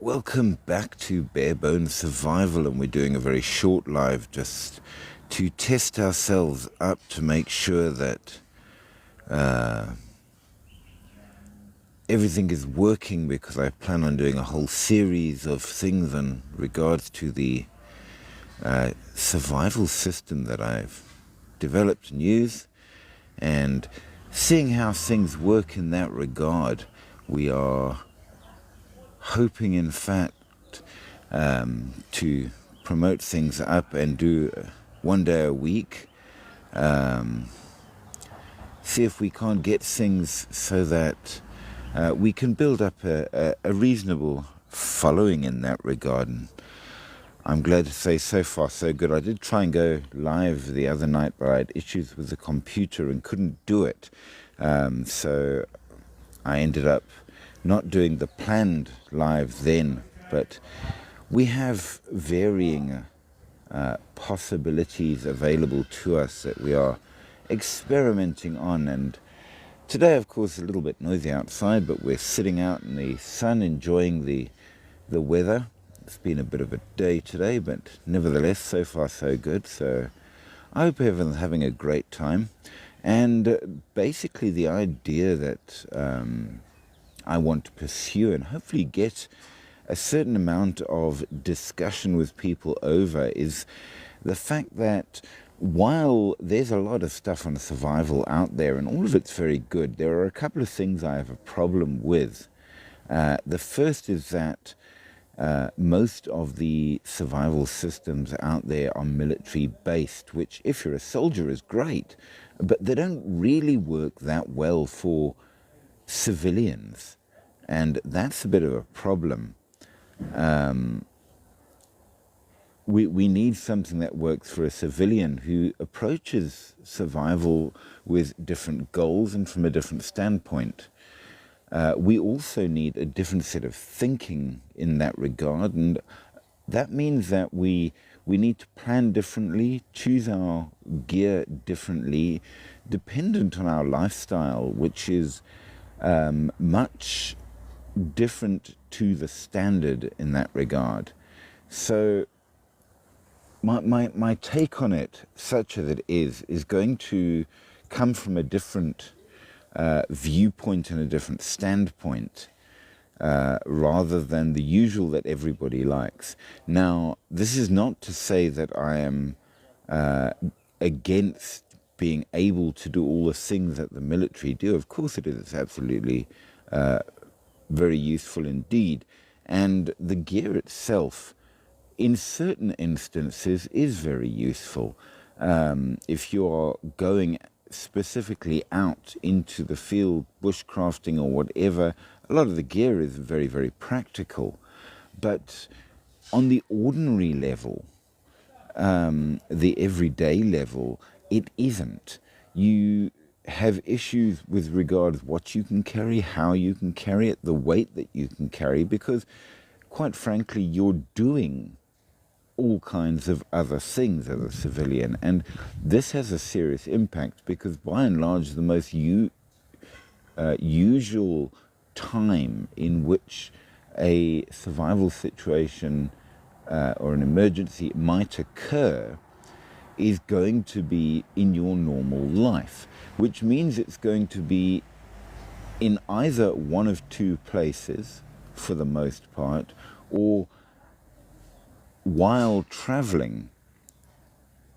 Welcome back to Barebones Survival, and we're doing a very short live just to test ourselves up to make sure that everything is working, because I plan on doing a whole series of things in regards to the survival system that I've developed and used, and seeing how things work in that regard. We are hoping, in fact, to promote things up and do one day a week. See if we can't get things so that we can build up a reasonable following in that regard. And I'm glad to say so far so good. I did try and go live the other night, but I had issues with the computer and couldn't do it. So I ended up not doing the planned live then, but we have varying possibilities available to us that we are experimenting on. And today, of course, a little bit noisy outside, but we're sitting out in the sun enjoying the weather. It's been a bit of a day today, but nevertheless, so far so good. So I hope everyone's having a great time. And basically the idea that I want to pursue and hopefully get a certain amount of discussion with people over is the fact that while there's a lot of stuff on survival out there and all of it's very good, there are a couple of things I have a problem with. The first is that most of the survival systems out there are military based, which if you're a soldier is great, but they don't really work that well for civilians, and that's a bit of a problem. We need something that works for a civilian who approaches survival with different goals and from a different standpoint. We also need a different set of thinking in that regard, and that means that we need to plan differently, choose our gear differently, dependent on our lifestyle, which is much different to the standard in that regard. So my take on it, such as it is going to come from a different viewpoint and a different standpoint, rather than the usual that everybody likes. Now, this is not to say that I am against being able to do all the things that the military do. Of course it is. It's absolutely very useful indeed. And the gear itself, in certain instances, is very useful. If you're going specifically out into the field, bushcrafting or whatever, a lot of the gear is very, very practical. But on the ordinary level, the everyday level, it isn't. You have issues with regard to what you can carry, how you can carry it, the weight that you can carry, because quite frankly, you're doing all kinds of other things as a civilian, and this has a serious impact, because by and large the most usual time in which a survival situation or an emergency might occur is going to be in your normal life, which means it's going to be in either one of two places for the most part, or while traveling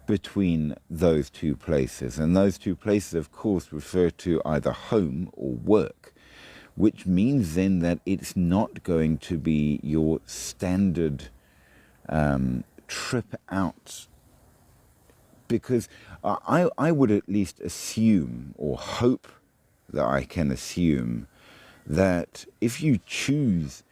between those two places. And those two places, of course, refer to either home or work, which means then that it's not going to be your standard trip out. Because I would at least assume, or hope that I can assume, that if you choose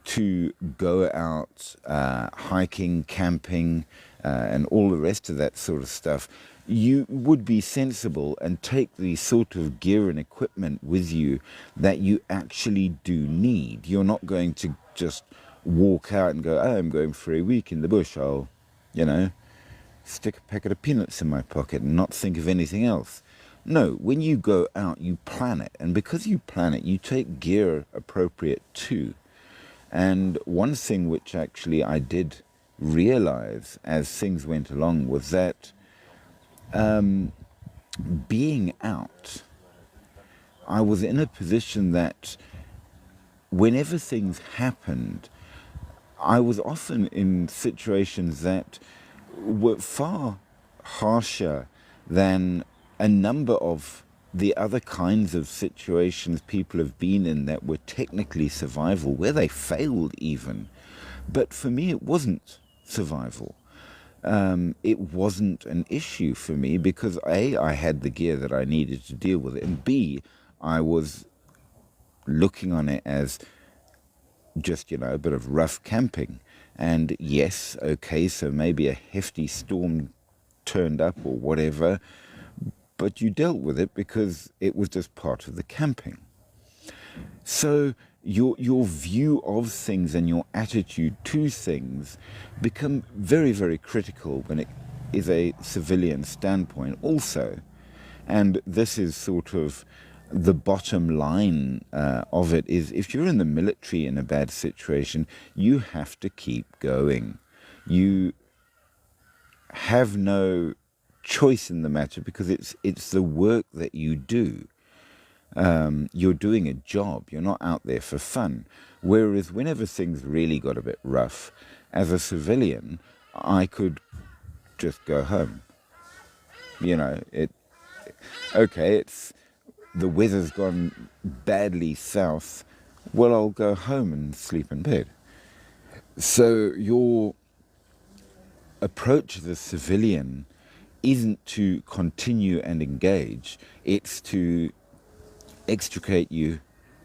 to go out hiking, camping, and all the rest of that sort of stuff, you would be sensible and take the sort of gear and equipment with you that you actually do need. You're not going to just walk out and go, oh, I'm going for a week in the bush, I'll, stick a packet of peanuts in my pocket and not think of anything else. No, when you go out, you plan it. And because you plan it, you take gear appropriate too. And one thing which actually I did realize as things went along was that being out, I was in a position that whenever things happened, I was often in situations that were far harsher than a number of the other kinds of situations people have been in that were technically survival, where they failed even. But for me, it wasn't survival. It wasn't an issue for me because A, I had the gear that I needed to deal with it, and B, I was looking on it as just, a bit of rough camping. And yes, okay, so maybe a hefty storm turned up or whatever, but you dealt with it because it was just part of the camping. So your view of things and your attitude to things become very, very critical when it is a civilian standpoint also. And this is sort of the bottom line of it is if you're in the military in a bad situation, you have to keep going. You have no choice in the matter because it's the work that you do. You're doing a job. You're not out there for fun. Whereas whenever things really got a bit rough, as a civilian, I could just go home. It's the weather's gone badly south. Well, I'll go home and sleep in bed. So your approach as a civilian isn't to continue and engage. It's to extricate you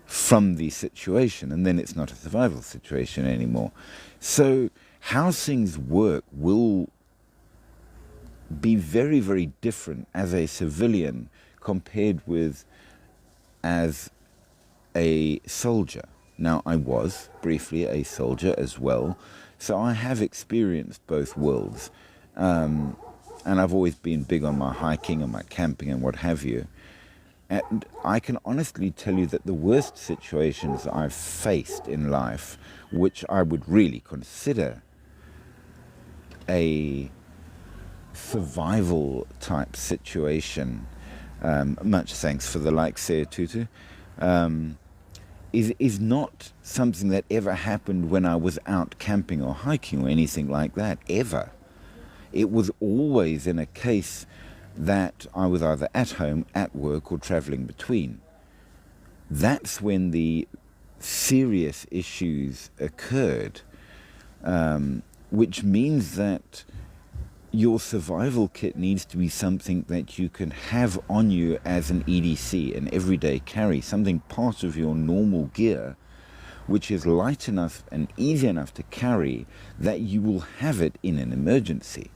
from the situation, and then it's not a survival situation anymore. So how things work will be very, very different as a civilian compared with as a soldier. Now, I was briefly a soldier as well, so I have experienced both worlds. And I've always been big on my hiking and my camping and what have you. And I can honestly tell you that the worst situations I've faced in life, which I would really consider a survival type situation, much thanks for the likes there, Tutu, is not something that ever happened when I was out camping or hiking or anything like that, ever. It was always in a case that I was either at home, at work, or travelling between. That's when the serious issues occurred, which means that your survival kit needs to be something that you can have on you as an EDC, an everyday carry, something part of your normal gear, which is light enough and easy enough to carry that you will have it in an emergency,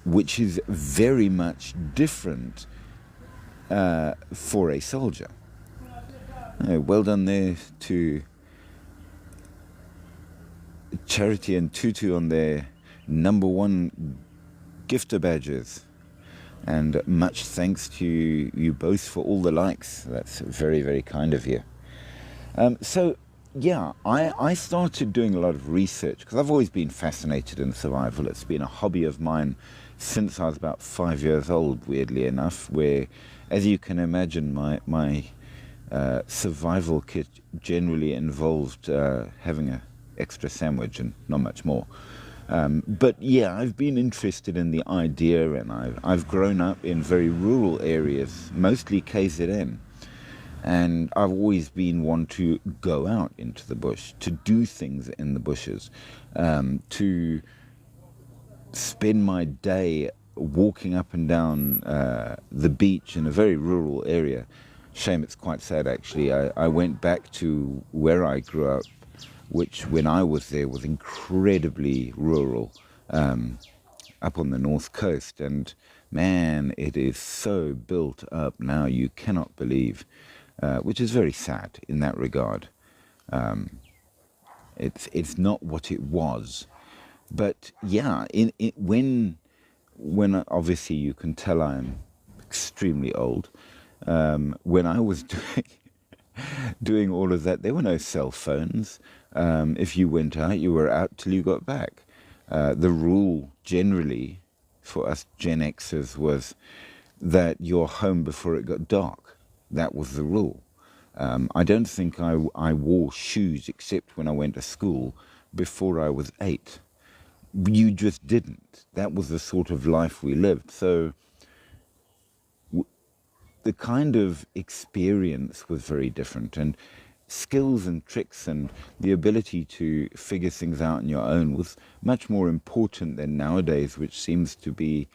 which is very much different for a soldier. Well done there to Charity and Tutu on their #1 gifter badges, and much thanks to you both for all the likes. That's very, very kind of you. I started doing a lot of research because I've always been fascinated in survival. It's been a hobby of mine since I was about 5 years old, weirdly enough, where, as you can imagine, my survival kit generally involved having an extra sandwich and not much more. I've been interested in the idea, and I've grown up in very rural areas, mostly KZN. And I've always been one to go out into the bush, to do things in the bushes, to spend my day walking up and down the beach in a very rural area. Shame, it's quite sad actually. I went back to where I grew up, which when I was there was incredibly rural, up on the north coast. And man, it is so built up now, you cannot believe. Which is very sad in that regard. It's not what it was, but yeah. When obviously you can tell I'm extremely old. When I was doing doing all of that. There were no cell phones. If you went out, you were out till you got back. The rule generally for us Gen Xers was that you're home before it got dark. That was the rule. I don't think I wore shoes except when I went to school before I was 8. You just didn't. That was the sort of life we lived. So the kind of experience was very different, and skills and tricks and the ability to figure things out on your own was much more important than nowadays, which seems to be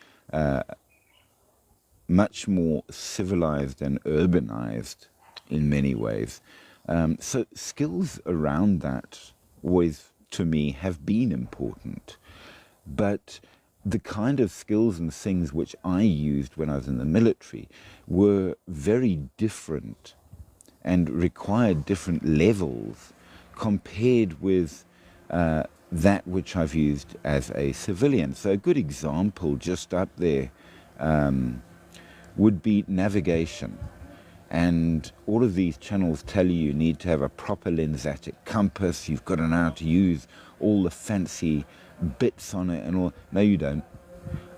much more civilized and urbanized in many ways. So skills around that always, to me, have been important. But the kind of skills and things which I used when I was in the military were very different and required different levels compared with that which I've used as a civilian. So a good example just up there would be navigation. And all of these channels tell you need to have a proper lensatic compass. You've got to know how to use all the fancy bits on it and all. No, you don't.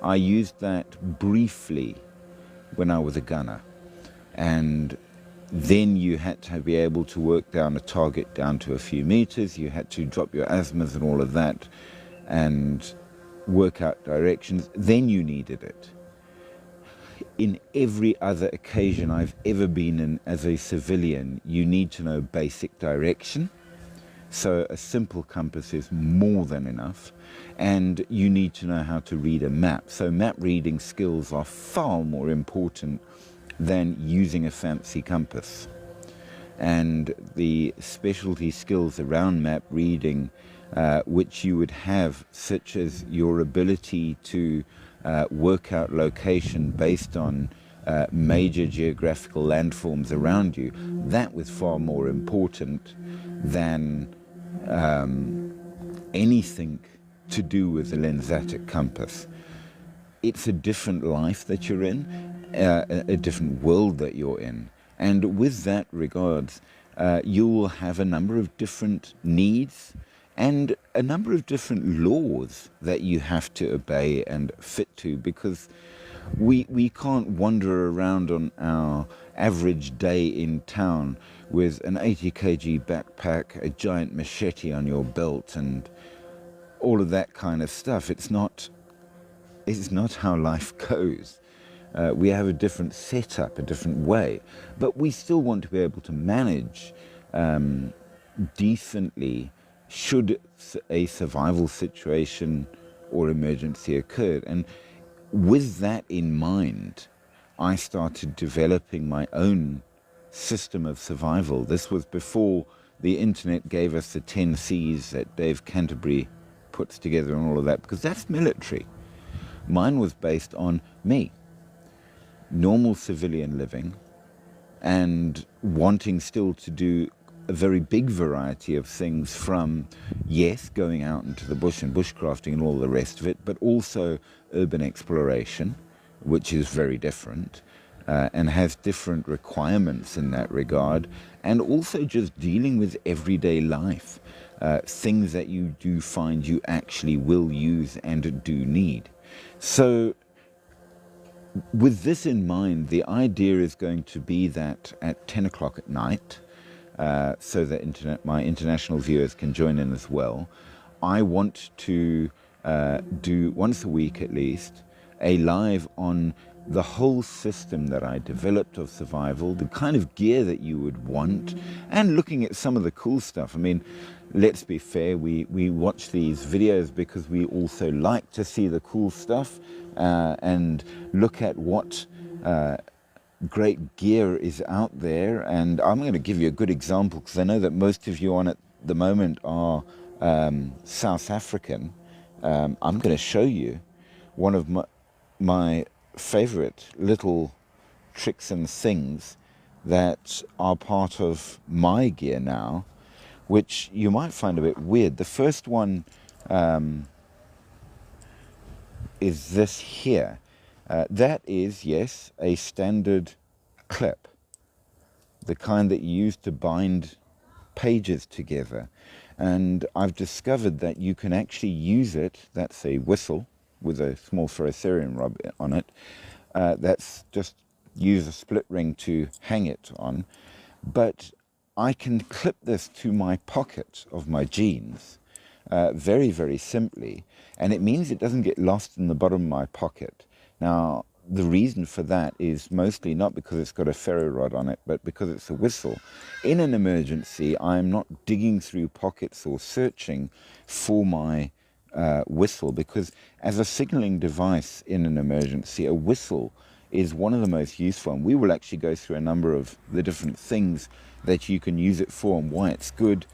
I used that briefly when I was a gunner. And then you had to be able to work down a target down to a few meters. You had to drop your azimuths and all of that and work out directions. Then you needed it. In every other occasion I've ever been in as a civilian, you need to know basic direction. So a simple compass is more than enough. And you need to know how to read a map. So map reading skills are far more important than using a fancy compass. And the specialty skills around map reading, which you would have, such as your ability to work out location based on major geographical landforms around you, that was far more important than anything to do with the lensatic compass. It's a different life that you're in, a different world that you're in. And with that regards, you will have a number of different needs and a number of different laws that you have to obey and fit to, because we can't wander around on our average day in town with an 80 kg backpack, a giant machete on your belt and all of that kind of stuff. It's not how life goes. We have a different setup, a different way, but we still want to be able to manage decently should a survival situation or emergency occur. And with that in mind, I started developing my own system of survival. This was before the internet gave us the 10 C's that Dave Canterbury puts together and all of that, because that's military. Mine was based on me, normal civilian living, and wanting still to do a very big variety of things, from, yes, going out into the bush and bushcrafting and all the rest of it, but also urban exploration, which is very different and has different requirements in that regard, and also just dealing with everyday life, things that you do find you actually will use and do need. So with this in mind, the idea is going to be that at 10 o'clock at night, so that my international viewers can join in as well, I want to do once a week at least a live on the whole system that I developed of survival, the kind of gear that you would want, and looking at some of the cool stuff. I mean, let's be fair, we watch these videos because we also like to see the cool stuff and look at what great gear is out there. And I'm going to give you a good example, because I know that most of you on at the moment are South African. I'm going to show you one of my favorite little tricks and things that are part of my gear now, which you might find a bit weird. The first one is this here. That is, yes, a standard clip. the kind that you use to bind pages together. And I've discovered that you can actually use it, that's a whistle with a small ferrocerium rod on it, that's just use a split ring to hang it on, but I can clip this to my pocket of my jeans very, very simply, and it means it doesn't get lost in the bottom of my pocket. Now, the reason for that is mostly not because it's got a ferro rod on it, but because it's a whistle. In an emergency, I'm not digging through pockets or searching for my whistle, because as a signaling device in an emergency, a whistle is one of the most useful. And we will actually go through a number of the different things that you can use it for and why it's good.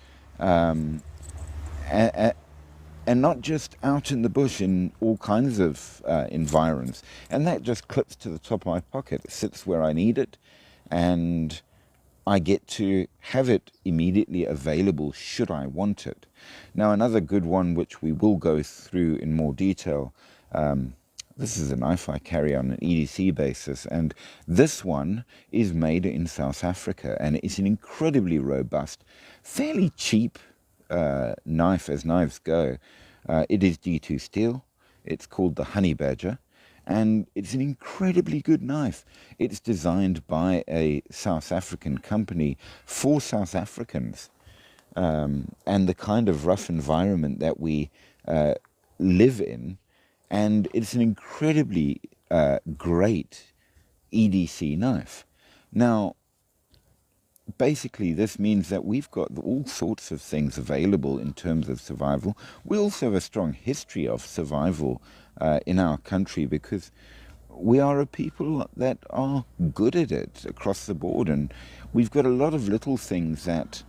And not just out in the bush in all kinds of environs. And that just clips to the top of my pocket. It sits where I need it, and I get to have it immediately available should I want it. Now, another good one, which we will go through in more detail, this is a knife I carry on an EDC basis, and this one is made in South Africa, and it's an incredibly robust, fairly cheap knife as knives go. It is G2 steel. It's called the Honey Badger, and it's an incredibly good knife. It's designed by a South African company for South Africans, and the kind of rough environment that we live in, and it's an incredibly great EDC knife. Now, basically, this means that we've got all sorts of things available in terms of survival. We also have a strong history of survival in our country, because we are a people that are good at it across the board, and we've got a lot of little things that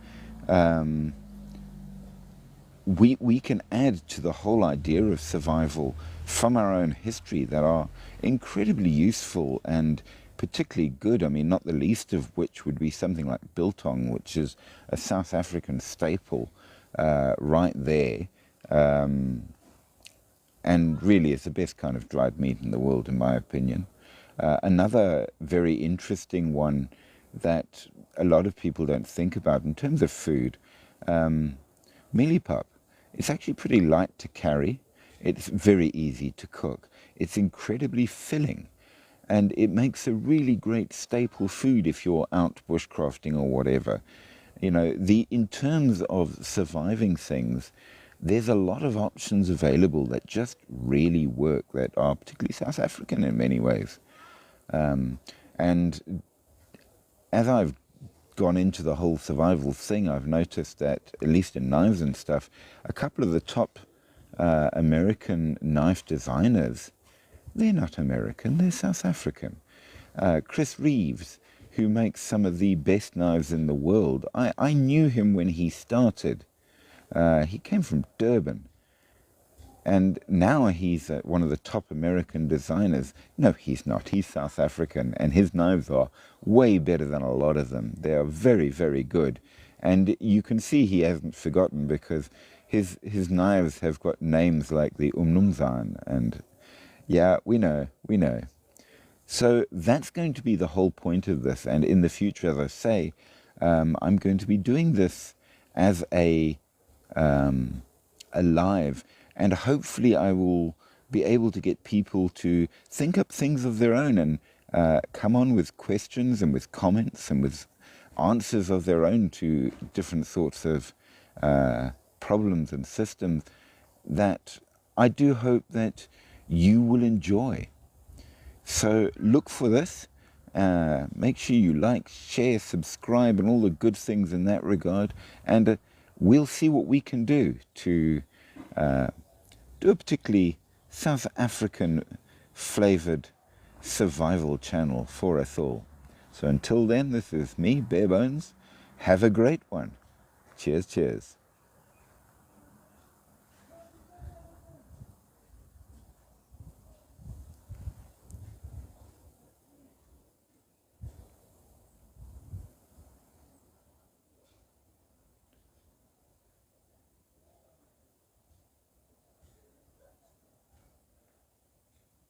we can add to the whole idea of survival from our own history that are incredibly useful and particularly good. I mean, not the least of which would be something like biltong, which is a South African staple right there, and really is the best kind of dried meat in the world, in my opinion. Another very interesting one that a lot of people don't think about in terms of food, mealie pup. It's actually pretty light to carry. It's very easy to cook. It's incredibly filling. And it makes a really great staple food if you're out bushcrafting or whatever. You know, in terms of surviving things, there's a lot of options available that just really work, that are particularly South African in many ways. And as I've gone into the whole survival thing, I've noticed that, at least in knives and stuff, a couple of the top American knife designers, they're not American, they're South African. Chris Reeves, who makes some of the best knives in the world, I knew him when he started. He came from Durban. And now he's one of the top American designers. No, he's not. He's South African, and his knives are way better than a lot of them. They are very, very good. And you can see he hasn't forgotten, because his knives have got names like the Umnumzan, and yeah, we know. So that's going to be the whole point of this. And in the future, as I say, I'm going to be doing this as a live, and hopefully I will be able to get people to think up things of their own and come on with questions and with comments and with answers of their own to different sorts of problems and systems that I do hope that you will enjoy. So look for this. Make sure you like, share, subscribe, and all the good things in that regard. And we'll see what we can do to do a particularly South African flavoured survival channel for us all. So until then, this is me, Barebones. Have a great one. Cheers, cheers.